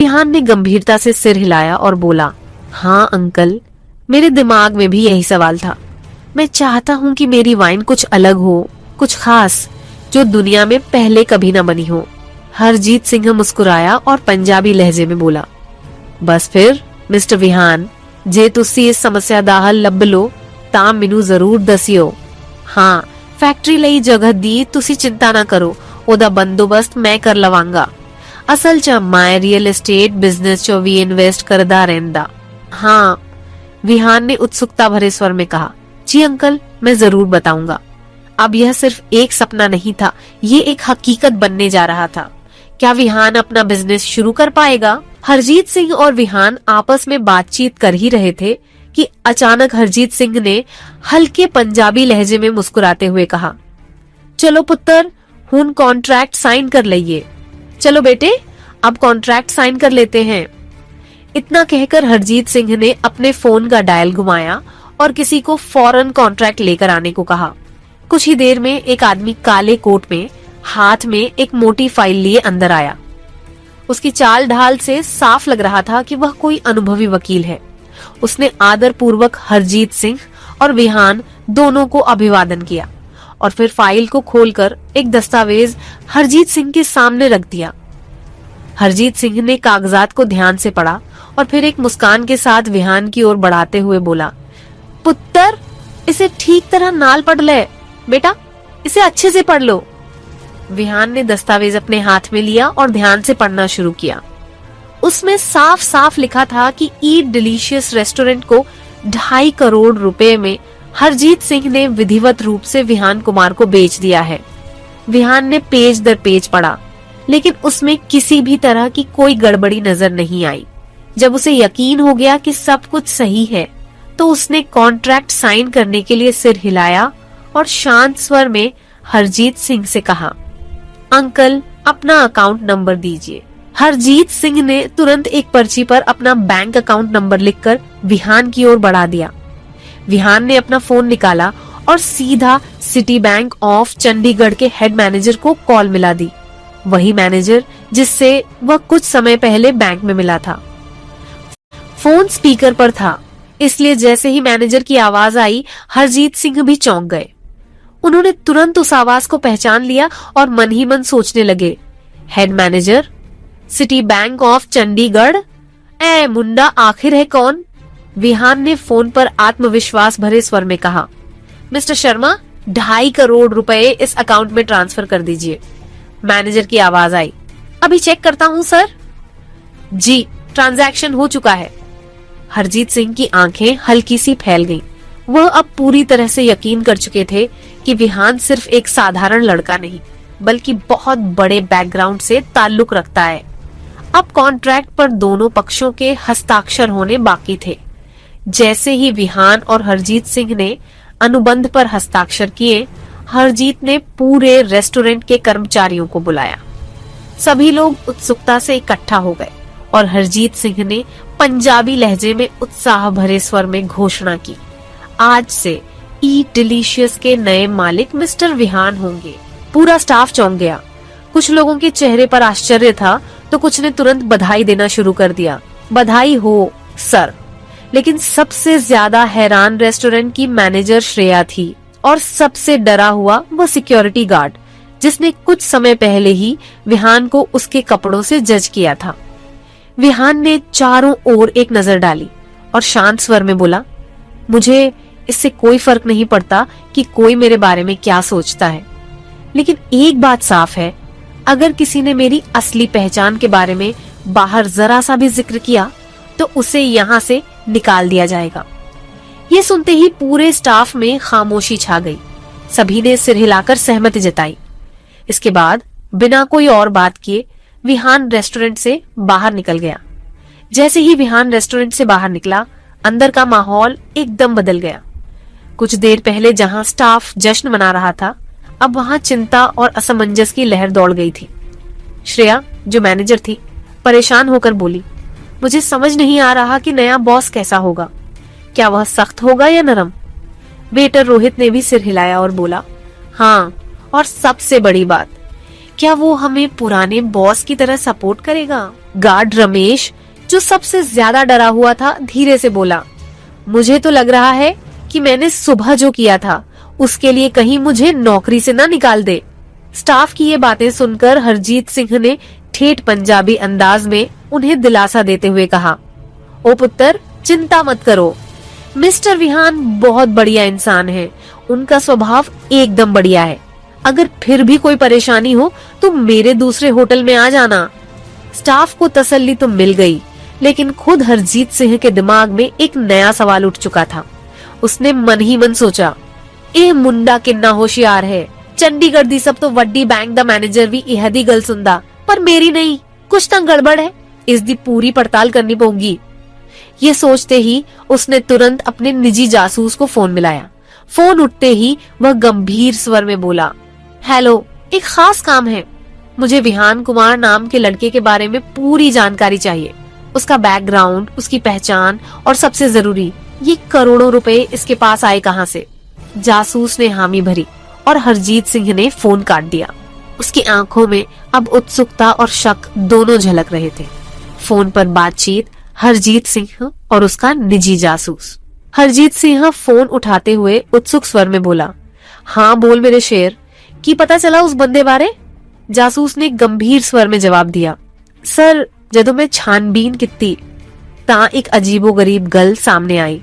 विहान ने गंभीरता से सिर हिलाया और बोला, हाँ अंकल, मेरे दिमाग में भी यही सवाल था। मैं चाहता हूँ कि मेरी वाइन कुछ अलग हो, कुछ खास, जो दुनिया में पहले कभी न बनी हो। हरजीत सिंह मुस्कुराया और पंजाबी लहजे में बोला, बस फिर मिस्टर विहान, जे तुसी इस समस्या दा हल लभ लो तां मैनू जरूर दसियो। हाँ, फैक्ट्री लई जगह दी, तुसी चिंता ना करो, ओदा बंदोबस्त मैं कर लवांगा। असल च मैं रियल एस्टेट बिजनेस चो भी इन्वेस्ट करदा रहंदा। हाँ, विहान ने उत्सुकता भरे स्वर में कहा, जी अंकल, मैं जरूर बताऊंगा। अब यह सिर्फ एक सपना नहीं था, ये एक हकीकत बनने जा रहा था। क्या विहान अपना बिजनेस शुरू कर पाएगा? हरजीत सिंह और विहान आपस में बातचीत कर ही रहे थे कि अचानक हरजीत सिंह ने हल्के पंजाबी लहजे में मुस्कुराते हुए कहा, चलो पुत्र, हुन कॉन्ट्रैक्ट साइन कर लइए। चलो बेटे, अब कॉन्ट्रैक्ट साइन कर लेते हैं। इतना कहकर हरजीत सिंह ने अपने फोन का डायल घुमाया और किसी को फौरन कॉन्ट्रैक्ट लेकर आने को कहा। कुछ ही देर में एक आदमी काले कोट में, हाथ में एक मोटी फाइल लिए अंदर आया। उसकी चाल ढाल से साफ लग रहा था कि वह कोई अनुभवी वकील है। उसने आदर पूर्वक हरजीत सिंह और विहान दोनों को अभिवादन किया और फिर फाइल को खोलकर एक दस्तावेज हरजीत सिंह के सामने रख दिया। हरजीत सिंह ने कागजात को ध्यान से पढ़ा और फिर एक मुस्कान के साथ विहान की ओर बढ़ाते हुए बोला, पुत्र, इसे ठीक तरह नाल पढ़ ले बेटा, इसे अच्छे से पढ़ लो। विहान ने दस्तावेज अपने हाथ में लिया और ध्यान से पढ़ना शुरू किया। उसमें साफ साफ लिखा था कि ईट डिलीशियस रेस्टोरेंट को 2.5 करोड़ रुपए में हरजीत सिंह ने विधिवत रूप से विहान कुमार को बेच दिया है। विहान ने पेज दर पेज पढ़ा, लेकिन उसमें किसी भी तरह की कोई गड़बड़ी नजर नहीं आई। जब उसे यकीन हो गया कि सब कुछ सही है, तो उसने कॉन्ट्रैक्ट साइन करने के लिए सिर हिलाया और शांत स्वर में हरजीत सिंह से कहा, अंकल, अपना अकाउंट नंबर दीजिए। हरजीत सिंह ने तुरंत एक पर्ची पर अपना बैंक अकाउंट नंबर लिखकर विहान की ओर बढ़ा दिया। विहान ने अपना फोन निकाला और सीधा सिटी बैंक ऑफ चंडीगढ़ के हेड मैनेजर को कॉल मिला दी, वही मैनेजर जिससे वह कुछ समय पहले बैंक में मिला था। फोन स्पीकर पर था, इसलिए जैसे ही मैनेजर की आवाज आई, हरजीत सिंह भी चौंक गए। उन्होंने तुरंत उस आवाज को पहचान लिया और मन ही मन सोचने लगे, head manager, city bank of Chandigarh, ए मुंडा आखिर है कौन? विहान ने फोन पर आत्मविश्वास भरे स्वर में कहा, मिस्टर शर्मा, 2.5 करोड़ रुपए इस अकाउंट में ट्रांसफर कर दीजिए। मैनेजर की आवाज आई, अभी चेक करता हूँ सर। जी, ट्रांजैक्शन हो चुका है। हरजीत सिंह की आंखें हल्की सी फैल गईं। वह अब पूरी तरह से यकीन कर चुके थे कि विहान सिर्फ एक साधारण लड़का नहीं, बल्कि बहुत बड़े बैकग्राउंड से ताल्लुक रखता है। अब कॉन्ट्रैक्ट पर दोनों पक्षों के हस्ताक्षर होने बाकी थे। जैसे ही विहान और हरजीत सिंह ने अनुबंध पर हस्ताक्षर किए, हरजीत ने पूरे रेस्टोरेंट के कर्मचारियों को बुलाया। सभी लोग उत्सुकता से इकट्ठा हो गए और हरजीत सिंह ने पंजाबी लहजे में उत्साह भरे स्वर में घोषणा की, आज से ईट डिलीशियस के नए मालिक मिस्टर विहान होंगे। पूरा स्टाफ चौंक गया। कुछ लोगों के चेहरे पर आश्चर्य था, तो कुछ ने तुरंत बधाई देना शुरू कर दिया। बधाई हो सर। लेकिन सबसे ज्यादा हैरान रेस्टोरेंट की मैनेजर श्रेया थी और सबसे डरा हुआ वो सिक्योरिटी गार्ड, जिसने कुछ समय पहले ही विहान को उसके कपड़ों से जज किया था। विहान ने चारों ओर एक नजर डाली और शांत स्वर में बोला, मुझे इससे कोई फर्क नहीं पड़ता कि कोई मेरे बारे में क्या सोचता है, लेकिन एक बात साफ है, अगर किसी ने मेरी असली पहचान के बारे में बाहर जरा सा भी जिक्र किया तो उसे यहाँ से निकाल दिया जाएगा। ये सुनते ही पूरे स्टाफ में खामोशी छा गई। सभी ने सिर हिलाकर सहमति जताई। इसके बाद बिना कोई और बात किए विहान रेस्टोरेंट से बाहर निकल गया। जैसे ही विहान रेस्टोरेंट से बाहर निकला, अंदर का माहौल एकदम बदल गया। कुछ देर पहले जहां स्टाफ जश्न मना रहा था, अब वहां चिंता और असमंजस की लहर दौड़ गई थी। श्रेया, जो मैनेजर थी, परेशान होकर बोली, मुझे समझ नहीं आ रहा कि नया बॉस कैसा होगा। क्या वह सख्त होगा या नरम? वेटर रोहित ने भी सिर हिलाया और बोला, हाँ, और सबसे बड़ी बात, क्या वो हमें पुराने बॉस की तरह सपोर्ट करेगा? गार्ड रमेश, जो सबसे ज्यादा डरा हुआ था, धीरे से बोला, मुझे तो लग रहा है कि मैंने सुबह जो किया था उसके लिए कहीं मुझे नौकरी से ना निकाल दे। स्टाफ की ये बातें सुनकर हरजीत सिंह ने ठेठ पंजाबी अंदाज में उन्हें दिलासा देते हुए कहा, ओ पुत्र, चिंता मत करो, मिस्टर विहान बहुत बढ़िया इंसान है, उनका स्वभाव एकदम बढ़िया है। अगर फिर भी कोई परेशानी हो तो मेरे दूसरे होटल में आ जाना। स्टाफ को तसल्ली तो मिल गई, लेकिन खुद हरजीत सिंह के दिमाग में एक नया सवाल उठ चुका था। उसने मन ही मन सोचा, ए मुंडा किन्ना होशियार है, चंडीगढ़ दी सब तो वड्डी बैंक दा मैनेजर भी इहदी गल सुनदा, पर मेरी नहीं, कुछ तो गड़बड़ है, इसकी पूरी पड़ताल करनी पड़ेगी। ये सोचते ही उसने तुरंत अपने निजी जासूस को फोन मिलाया। फोन उठते ही वह गंभीर स्वर में बोला, हेलो, एक खास काम है, मुझे विहान कुमार नाम के लड़के के बारे में पूरी जानकारी चाहिए, उसका बैकग्राउंड, उसकी पहचान और सबसे जरूरी, ये करोड़ों रुपए इसके पास आए कहाँ से। जासूस ने हामी भरी और हरजीत सिंह ने फोन काट दिया। उसकी आंखों में अब उत्सुकता और शक दोनों झलक रहे थे। फोन पर बातचीत हरजीत सिंह और उसका निजी जासूस। हरजीत सिंह फोन उठाते हुए उत्सुक स्वर में बोला, हाँ बोल मेरे शेर, की पता चला उस बंदे बारे? जासूस ने गंभीर स्वर में जवाब दिया, सर जदों मैं छानबीन किती ता एक अजीबोगरीब गल सामने आई।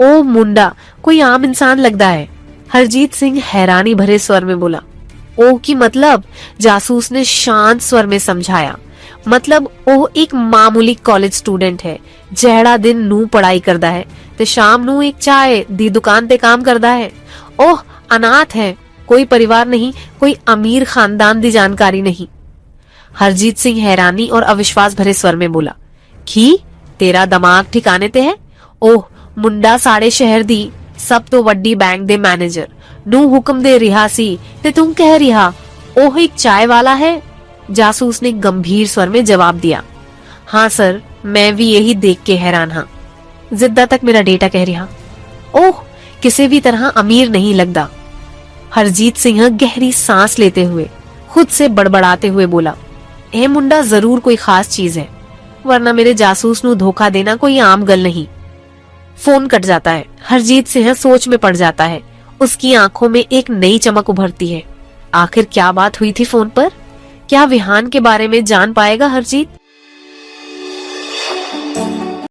ओ मुंडा, कोई आम इंसान लगता है। हरजीत सिंह हैरानी भरे स्वर में बोला, ओ की मतलब? जासूस ने शांत स्वर में समझाया, मतलब ओह एक मामूली कॉलेज स्टूडेंट है, जेड़ा दिन नू पढ़ाई करदा है ते शाम नू एक चाय दी दुकान ते काम करदा है। ओह अनाथ है, कोई परिवार नहीं, कोई अमीर खानदान दी जानकारी नहीं। हरजीत सिंह हैरानी और अविश्वास भरे स्वर में बोला, की तेरा दिमाग ठिकाने ते है? ओह मुंडा साड़े शहर दी सब तो वड्डी बैंक दे मैनेजर नू हुक्म दे रिहा सी ते तुम कह रिहा ओह एक चाय वाला है? जासूस ने गंभीर स्वर में जवाब दिया, हाँ सर, मैं भी यही देख के हैरान हाँ, जिद्दा तक मेरा डेटा कह रिहा, ओह किसी भी तरह अमीर नहीं लगता। हरजीत सिंह गहरी सांस लेते हुए खुद से बड़बड़ाते हुए बोला, ए मुंडा जरूर कोई खास चीज है, वरना मेरे जासूस नू धोखा देना कोई आम गल नहीं। फोन कट जाता है। हरजीत सिंह सोच में पड़ जाता है। उसकी आंखों में एक नई चमक उभरती है। आखिर क्या बात हुई थी फोन पर? क्या विहान के बारे में जान पाएगा हरजीत?